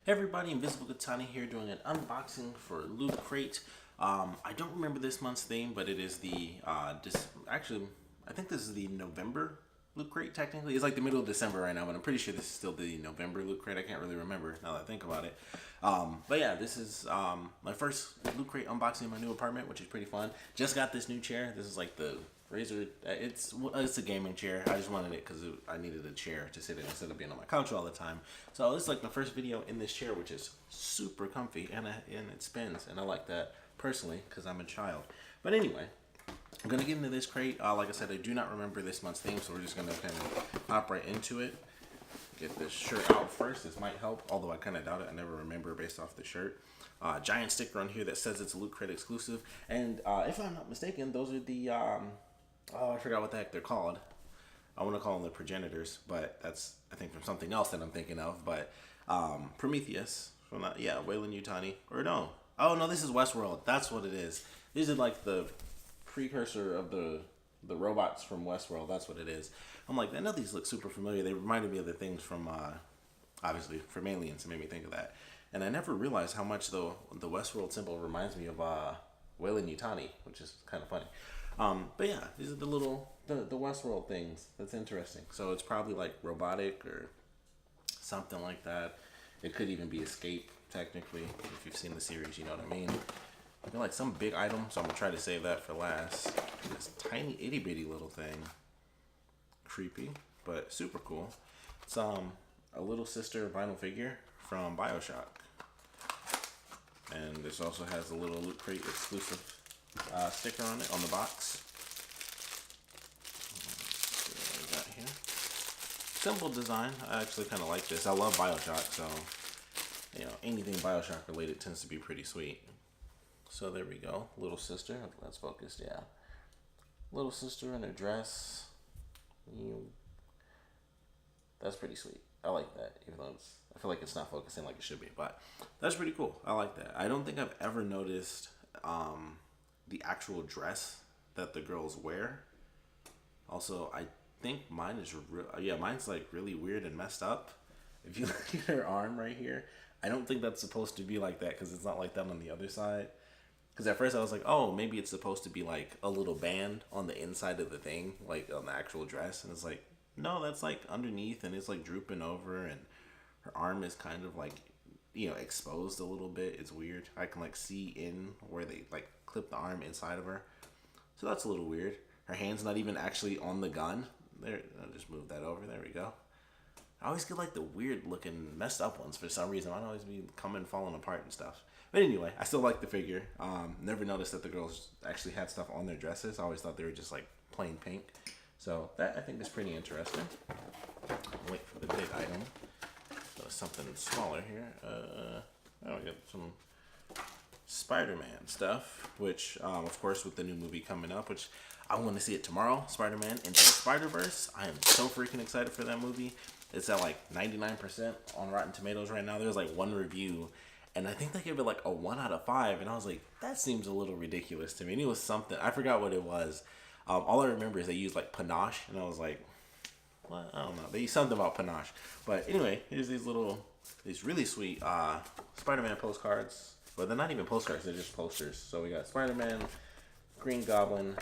Hey everybody, Invisiblekatana here doing an unboxing for Lootcrate. I don't remember this month's theme, but it is the, actually, I think this is the November Lootcrate technically. It's like the middle of December right now, but I'm pretty sure this is still the November Lootcrate. I can't really remember now that I think about it. But yeah, this is my first Lootcrate unboxing in my new apartment, which is pretty fun. Just got this new chair. This is like the Razer, it's a gaming chair. I just wanted it because I needed a chair to sit in instead of being on my couch all the time. So this is like my first video in this chair, which is super comfy and it spins, and I like that personally because I'm a child. But anyway, I'm gonna get into this crate. Like I said, I do not remember this month's theme, so we're just gonna kind of hop right into it. Get this shirt out first. This might help, although I kind of doubt it. I never remember based off the shirt. Giant sticker on here that says it's a Lootcrate exclusive, and if I'm not mistaken, those are the oh, I forgot what the heck they're called. I want to call them the progenitors, but that's, I think, from something else that I'm thinking of. But Prometheus from that, yeah, Weyland-Yutani, or no, oh no, this is Westworld. That's what it is. These are like the precursor of the robots from Westworld. That's what it is. I'm like, I know these look super familiar. They reminded me of the things from obviously from Aliens. It made me think of that, and I never realized how much the Westworld symbol reminds me of Weyland-Yutani, which is kind of funny. But yeah, these are the little, the Westworld things. That's interesting. So it's probably like robotic or something like that. It could even be Escape, technically. If you've seen the series, you know what I mean. I feel like some big item, so I'm gonna try to save that for last. This tiny itty bitty little thing. Creepy, but super cool. It's a little sister vinyl figure from BioShock. And this also has a little Lootcrate exclusive sticker on it on the box. Let's see what we got here. Simple design. I actually kind of like this. I love BioShock, so you know, anything BioShock related tends to be pretty sweet. So there we go. Little sister. That's focused. Yeah. Little sister in a dress. That's pretty sweet. I like that, even though I feel like it's not focusing like it should be, but that's pretty cool. I like that. I don't think I've ever noticed the actual dress that the girls wear. Also, I think mine is mine's like really weird and messed up. If you look at her arm right here, I don't think that's supposed to be like that because it's not like that on the other side. Because at first I was like, oh, maybe it's supposed to be like a little band on the inside of the thing, like on the actual dress, and it's like, no, that's like underneath, and it's like drooping over, and her arm is kind of like, you know, exposed a little bit. It's weird. I can like see in where they like clip the arm inside of her, so that's a little weird. Her hand's not even actually on the gun. There, I'll just move that over. There we go. I always get like the weird looking messed up ones for some reason. I'd always be falling apart and stuff. But anyway, I still like the figure. Never noticed that the girls actually had stuff on their dresses. I always thought they were just like plain pink. So that I think is pretty interesting. Wait for the big item. So something smaller here. I got some Spider-Man stuff, which of course with the new movie coming up, which I want to see it tomorrow, Spider-Man Into the Spider-Verse. I am so freaking excited for that movie. It's at like 99% on Rotten Tomatoes right now. There's like one review, and I think they gave it like a 1 out of 5, and I was like, that seems a little ridiculous to me. And it was something, I forgot what it was. All I remember is they used like panache, and I was like, what? I don't know. They used something about panache. But anyway, here's these really sweet Spider-Man postcards. But they're not even postcards, they're just posters. So we got Spider-Man, Green Goblin,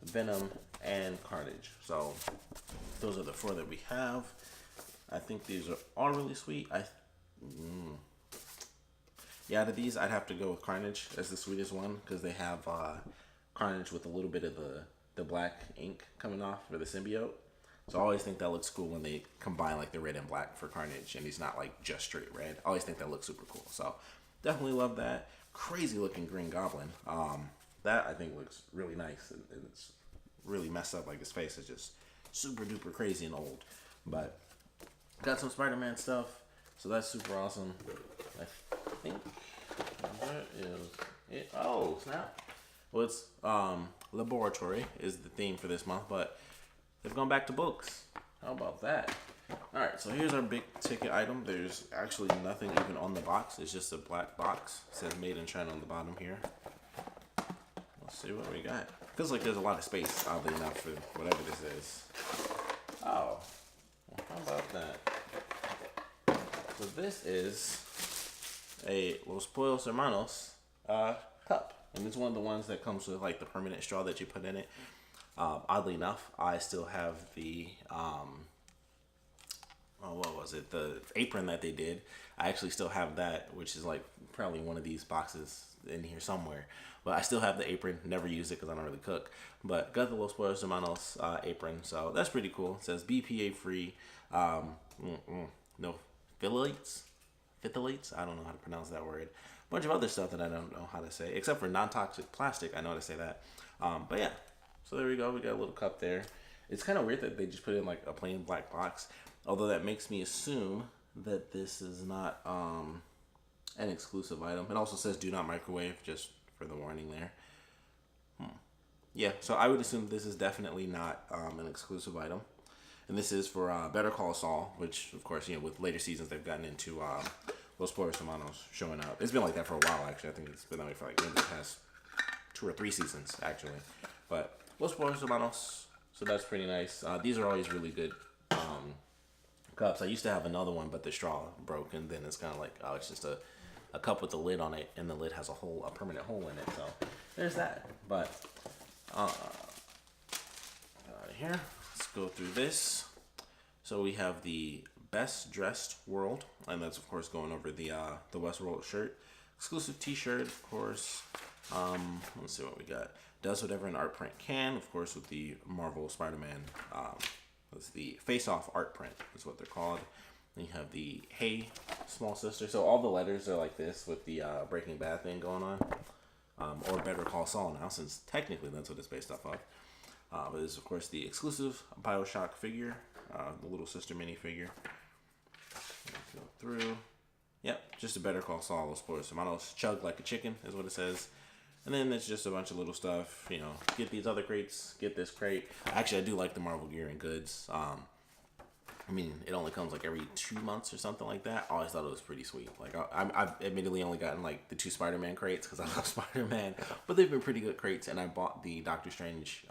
Venom, and Carnage. So those are the 4 that we have. I think these are all really sweet. Yeah, out of these, I'd have to go with Carnage as the sweetest one because they have Carnage with a little bit of the black ink coming off for the symbiote. So I always think that looks cool when they combine like the red and black for Carnage, and he's not like just straight red. I always think that looks super cool. So definitely love that. Crazy looking Green Goblin. That I think looks really nice, and it's really messed up. Like his face is just super duper crazy and old. But got some Spider-Man stuff, so that's super awesome. I think that is it. Oh snap! Well, it's laboratory is the theme for this month, but they've gone back to books. How about that? Alright, so here's our big ticket item. There's actually nothing even on the box. It's just a black box. It says Made in China on the bottom here. Let's see what we got. Feels like there's a lot of space, oddly enough, for whatever this is. Oh, well, how about that? So this is a Los Pollos Hermanos cup. And it's one of the ones that comes with like the permanent straw that you put in it. Oddly enough, I still have the what was it? The apron that they did. I actually still have that, which is like probably one of these boxes in here somewhere. But I still have the apron. Never use it because I don't really cook. But got the Los Pollos Hermanos apron, so that's pretty cool. It says BPA free. No phthalates. Phthalates. I don't know how to pronounce that word. Bunch of other stuff that I don't know how to say, except for non-toxic plastic. I know how to say that. But yeah. So there we go. We got a little cup there. It's kind of weird that they just put it in like a plain black box. Although that makes me assume that this is not an exclusive item. It also says do not microwave, just for the warning there. Yeah, so I would assume this is definitely not an exclusive item. And this is for Better Call Saul, which, of course, you know, with later seasons, they've gotten into Los Pollos Hermanos showing up. It's been like that for a while, actually. I think it's been that way for like maybe the past 2 or 3 seasons, actually. But Los Pollos Hermanos, so that's pretty nice. These are always really good cups. I used to have another one, but the straw broke, and then it's kind of like, oh, it's just a cup with a lid on it, and the lid has a permanent hole in it. So there's that. But here, let's go through this. So we have the Best Dressed World, and that's of course going over the Westworld shirt. Exclusive T-shirt, of course. Let's see what we got. Does whatever an art print can, of course, with the Marvel Spider-Man. That's the face-off art print is what they're called. Then you have the Hey Small Sister. So all the letters are like this with the Breaking Bad thing going on. Or Better Call Saul now, since technically that's what it's based off of. But this is, of course, the exclusive Bioshock figure, the little sister minifigure. Go through. Yep, just a Better Call Saul, Los Pollos Hermanos. Chug like a chicken is what it says. And then it's just a bunch of little stuff, you know, get these other crates, get this crate. Actually, I do like the Marvel gear and goods. I mean, it only comes like every 2 months or something like that. I always thought it was pretty sweet. Like, I've admittedly only gotten like the 2 Spider-Man crates because I love Spider-Man. But they've been pretty good crates. And I bought the Doctor Strange,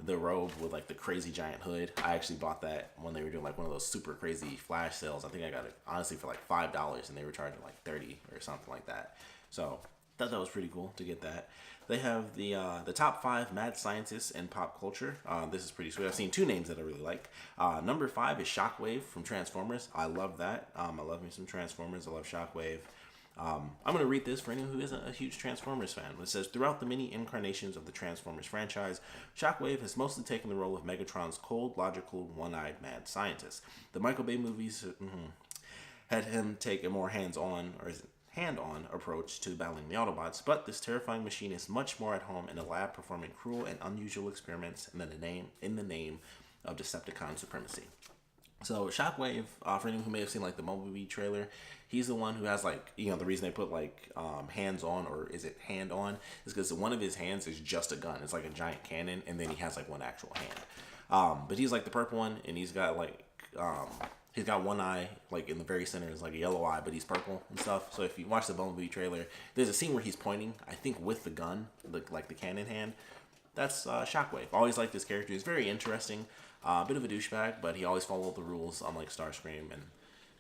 the robe with like the crazy giant hood. I actually bought that when they were doing like one of those super crazy flash sales. I think I got it honestly for like $5 and they were charging like 30 or something like that. So thought that was pretty cool to get that. They have the top 5 mad scientists in pop culture. This is pretty sweet. I've seen 2 names that I really like. Number 5 is Shockwave from Transformers. I love that. I love me some Transformers. I love Shockwave. I'm going to read this for anyone who isn't a huge Transformers fan. It says, throughout the many incarnations of the Transformers franchise, Shockwave has mostly taken the role of Megatron's cold, logical, one-eyed mad scientist. The Michael Bay movies had him take a more hand-on approach to battling the Autobots, but this terrifying machine is much more at home in a lab performing cruel and unusual experiments in the name of Decepticon supremacy. So Shockwave, for anyone who may have seen like the Bumblebee trailer, he's the one who has like, you know, the reason they put like hands on, or is it hand on, is because one of his hands is just a gun. It's like a giant cannon, and then he has like one actual hand. But he's like the purple one, and he's got like he's got one eye, like in the very center is like a yellow eye, but he's purple and stuff. So if you watch the Bumblebee trailer, there's a scene where he's pointing, I think with the gun, like the cannon hand. That's Shockwave. Always liked this character. He's very interesting. Bit of a douchebag, but he always followed the rules, unlike Starscream, and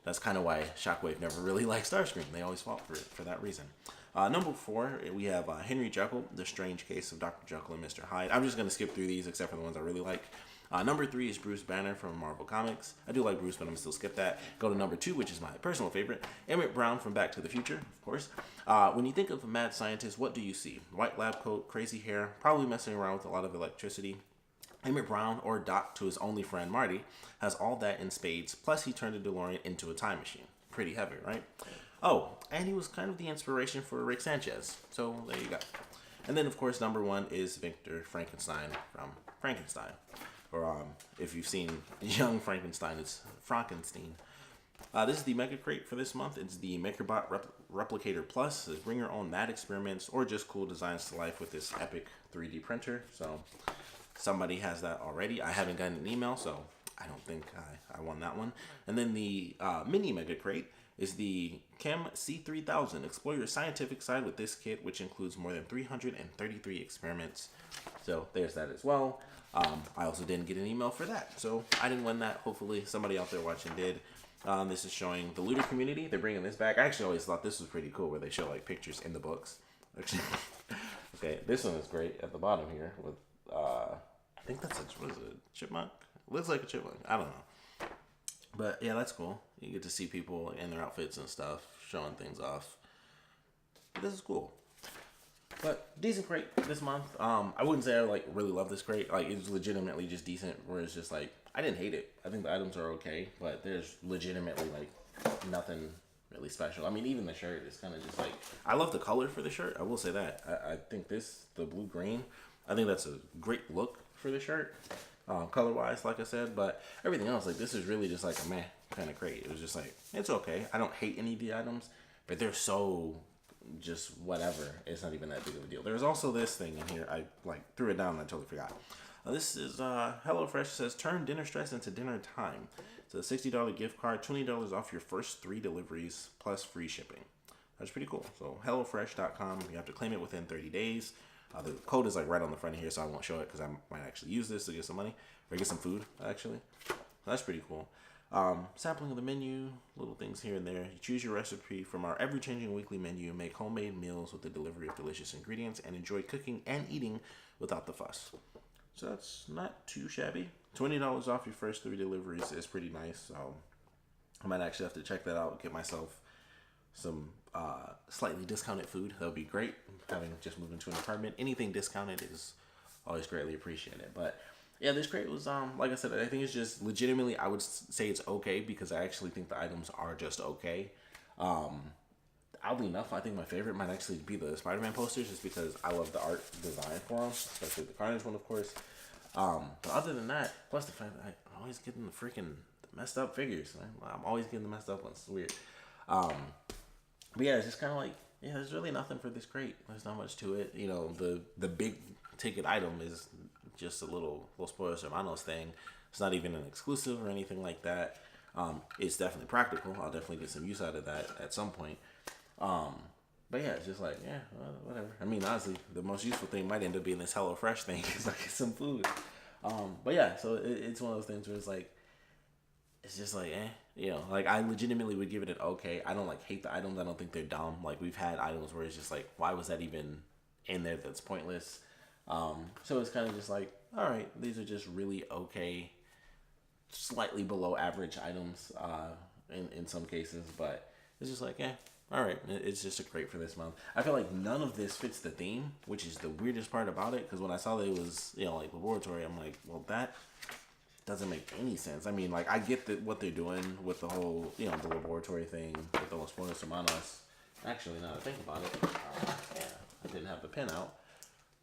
that's kind of why Shockwave never really liked Starscream. They always fought for that reason. Number 4, we have Henry Jekyll, The Strange Case of Dr. Jekyll and Mr. Hyde. I'm just going to skip through these except for the ones I really like. Number 3 is Bruce Banner from Marvel Comics. I do like Bruce, but I'm going to still skip that. Go to number 2, which is my personal favorite. Emmett Brown from Back to the Future, of course. When you think of a mad scientist, what do you see? White lab coat, crazy hair, probably messing around with a lot of electricity. Emmett Brown, or Doc to his only friend Marty, has all that in spades, plus he turned a DeLorean into a time machine. Pretty heavy, right? Oh, and he was kind of the inspiration for Rick Sanchez. So there you go. And then, of course, number 1 is Victor Frankenstein from Frankenstein. Or if you've seen Young Frankenstein, it's Frankenstein. This is the Mega Crate for this month. It's the MakerBot Replicator Plus. It's bring your own mad experiments or just cool designs to life with this epic 3D printer. So somebody has that already. I haven't gotten an email, so I don't think I won that one. And then the mini Mega Crate is the Chem C3000. Explore your scientific side with this kit, which includes more than 333 experiments. So there's that as well. I also didn't get an email for that, so I didn't win that. Hopefully somebody out there watching did. This is showing the looter community. They're bringing this back. I actually always thought this was pretty cool, where they show like pictures in the books. Okay, this one is great at the bottom here with I think that's what is it, chipmunk? It looks like a chipmunk. I don't know, but yeah, that's cool. You get to see people in their outfits and stuff, showing things off. This is cool. But decent crate this month. I wouldn't say I like really love this crate. Like, it's legitimately just decent. Where it's just like, I didn't hate it. I think the items are okay, but there's legitimately like nothing really special. I mean, even the shirt is kind of just like, I love the color for the shirt. I will say that. I think the blue green, I think that's a great look for the shirt, color wise, like I said. But everything else, like, this is really just like a meh kind of crate. It was just like, it's okay. I don't hate any of the items, but they're so just whatever. It's not even that big of a deal. There's also this thing in here. I like threw it down and I totally forgot. This is HelloFresh. Says turn dinner stress into dinner time. It's a $60 gift card, $20 off your first 3 deliveries plus free shipping. That's pretty cool. So HelloFresh.com. You have to claim it within 30 days. The code is like right on the front of here, so I won't show it because I might actually use this to get some money or get some food actually. So that's pretty cool. Sampling of the menu, little things here and there. You choose your recipe from our ever-changing weekly menu, make homemade meals with the delivery of delicious ingredients, and enjoy cooking and eating without the fuss. So that's not too shabby. $20 off your first 3 deliveries is pretty nice. So I might actually have to check that out, get myself some slightly discounted food. That would be great. Having just moved into an apartment, anything discounted is always greatly appreciated. But yeah, this crate was, like I said, I think it's just legitimately, I would say it's okay because I actually think the items are just okay. Oddly enough, I think my favorite might actually be the Spider-Man posters just because I love the art design for them, especially the Carnage one, of course. But other than that, plus the fact that I'm always getting the freaking messed up figures. I'm always getting the messed up ones. It's weird. But yeah, it's just kind of like, yeah, there's really nothing for this crate. There's not much to it. You know, the big ticket item is just a little Los Pollos Hermanos thing. It's not even an exclusive or anything like that. It's definitely practical. I'll definitely get some use out of that at some point. But yeah, it's just like, yeah, whatever. I mean, honestly, the most useful thing might end up being this HelloFresh thing because I get some food. But yeah, so it's one of those things where it's like, it's just like, you know, like I legitimately would give it an okay. I don't like hate the items. I don't think they're dumb. Like we've had items where it's just like, why was that even in there? That's pointless. So it's kind of just like, all right, these are just really okay, slightly below average items, in some cases, but it's just like, all right, it's just a crate for this month. I feel like none of this fits the theme, which is the weirdest part about it, because when I saw that it was, you know, like laboratory, I'm like, well, that doesn't make any sense. I mean, like, I get what they're doing with the whole, you know, the laboratory thing with the Los Pollos Hermanos. Actually, now that I think about it, yeah, I didn't have the pen out.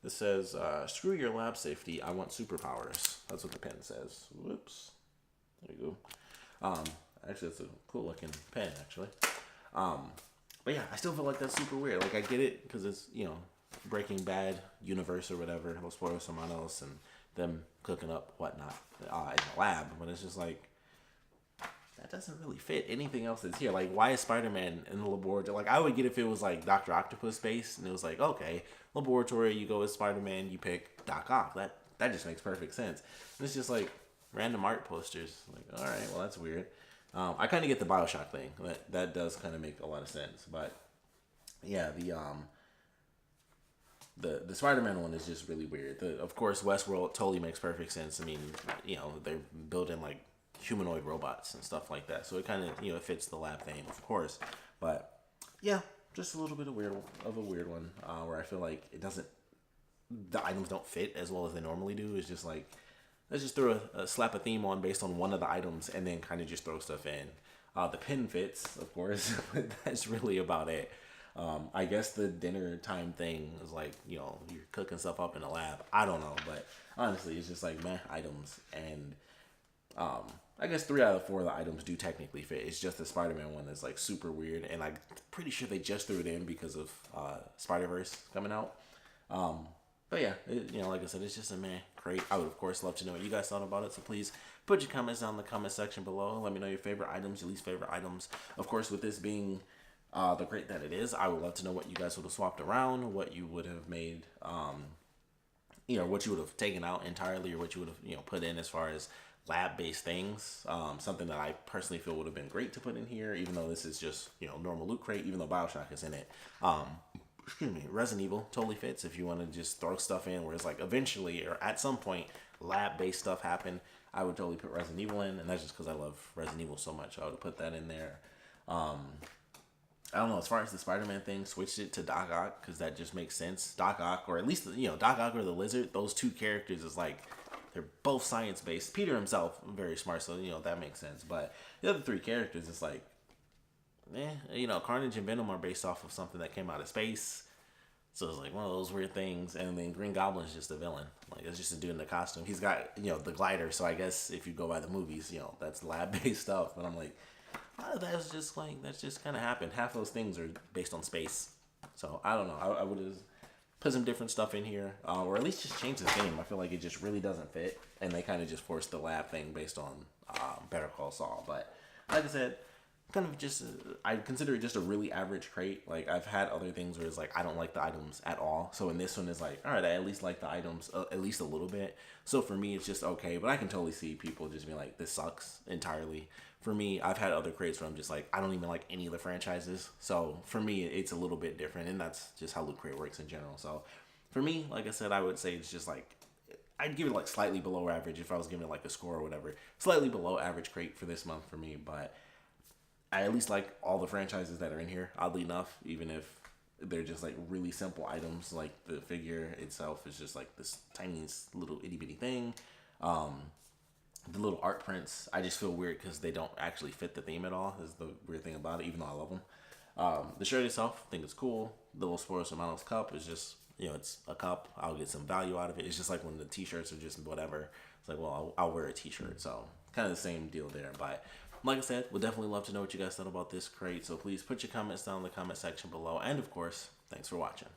This says, screw your lab safety, I want superpowers. That's what the pen says. Whoops. There you go. Actually, it's a cool looking pen, actually. But yeah, I still feel like that's super weird. Like, I get it, because it's, you know, Breaking Bad universe or whatever, Los Pollos Hermanos, and them cooking up whatnot in the lab. But it's just like, that doesn't really fit anything else that's here. Like, why is Spider-Man in the laboratory? Like, I would get if it was like Dr. Octopus based, and it was like, okay, laboratory, you go with Spider-Man, you pick Doc Ock. That just makes perfect sense. And it's just like random art posters. Like, all right, well, that's weird. I kind of get the BioShock thing. That does kind of make a lot of sense. But yeah, the Spider-Man one is just really weird. Of course, Westworld totally makes perfect sense. I mean, you know, they're building like humanoid robots and stuff like that, so it kind of, you know, it fits the lab theme, of course. But yeah, just a little bit of a weird one, where I feel like the items don't fit as well as they normally do. It's just like, let's just throw slap a theme on based on one of the items and then kind of just throw stuff in. The pin fits, of course, but that's really about it. I guess the dinner time thing is like, you know, you're cooking stuff up in the lab. I don't know, but honestly, it's just like meh items. And I guess 3 out of 4 of the items do technically fit. It's just the Spider-Man one that's like super weird, and I'm pretty sure they just threw it in because of Spider-Verse coming out. But yeah, you know, like I said, it's just a meh crate. I would, of course, love to know what you guys thought about it, so please put your comments down in the comment section below. Let me know your favorite items, your least favorite items. Of course, with this being the crate that it is, I would love to know what you guys would have swapped around, what you would have made, you know, what you would have taken out entirely, or what you would have, you know, put in as far as lab-based things. Something that I personally feel would have been great to put in here, even though this is just, you know, normal Loot Crate, even though Bioshock is in it. Excuse me, Resident Evil totally fits if you want to just throw stuff in where it's like eventually or at some point lab-based stuff happen. I would totally put Resident Evil in, and that's just because I love Resident Evil so much. I would put that in there. I don't know, as far as the Spider-Man thing, switched it to Doc Ock because that just makes sense. Doc Ock, or at least, you know, Doc Ock or the Lizard, those two characters is like, they're both science-based. Peter himself, very smart, so, you know, that makes sense. But the other three characters, it's like, you know, Carnage and Venom are based off of something that came out of space. So it's like one of those weird things. And then Green Goblin's just a villain. Like, it's just a dude in the costume. He's got, you know, the glider. So I guess if you go by the movies, you know, that's lab-based stuff. But I'm like, that's just kind of happened. Half those things are based on space. So I don't know. I would have put some different stuff in here. Or at least just change the theme. I feel like it just really doesn't fit. And they kind of just forced the lab thing based on Better Call Saul. But like I said, kind of just, I consider it just a really average crate. Like, I've had other things where it's like, I don't like the items at all. So in this one, it's like, all right, I at least like the items at least a little bit. So for me, it's just okay. But I can totally see people just being like, this sucks entirely. For me, I've had other crates where I'm just like, I don't even like any of the franchises. So for me, it's a little bit different. And that's just how Loot Crate works in general. So for me, like I said, I would say it's just like, I'd give it like slightly below average if I was giving it like a score or whatever. Slightly below average crate for this month for me. But I at least like all the franchises that are in here, oddly enough, even if they're just like really simple items. Like the figure itself is just like this tiny little itty bitty thing. The little art prints, I just feel weird because they don't actually fit the theme at all, is the weird thing about it, even though I love them. The shirt itself, I think it's cool. The little Sporos Hermanos cup is just, you know, it's a cup. I'll get some value out of it. It's just like when the t-shirts are just whatever. It's like, well, I'll wear a t-shirt. So kind of the same deal there. But like I said, we'd definitely love to know what you guys thought about this crate. So please put your comments down in the comment section below. And of course, thanks for watching.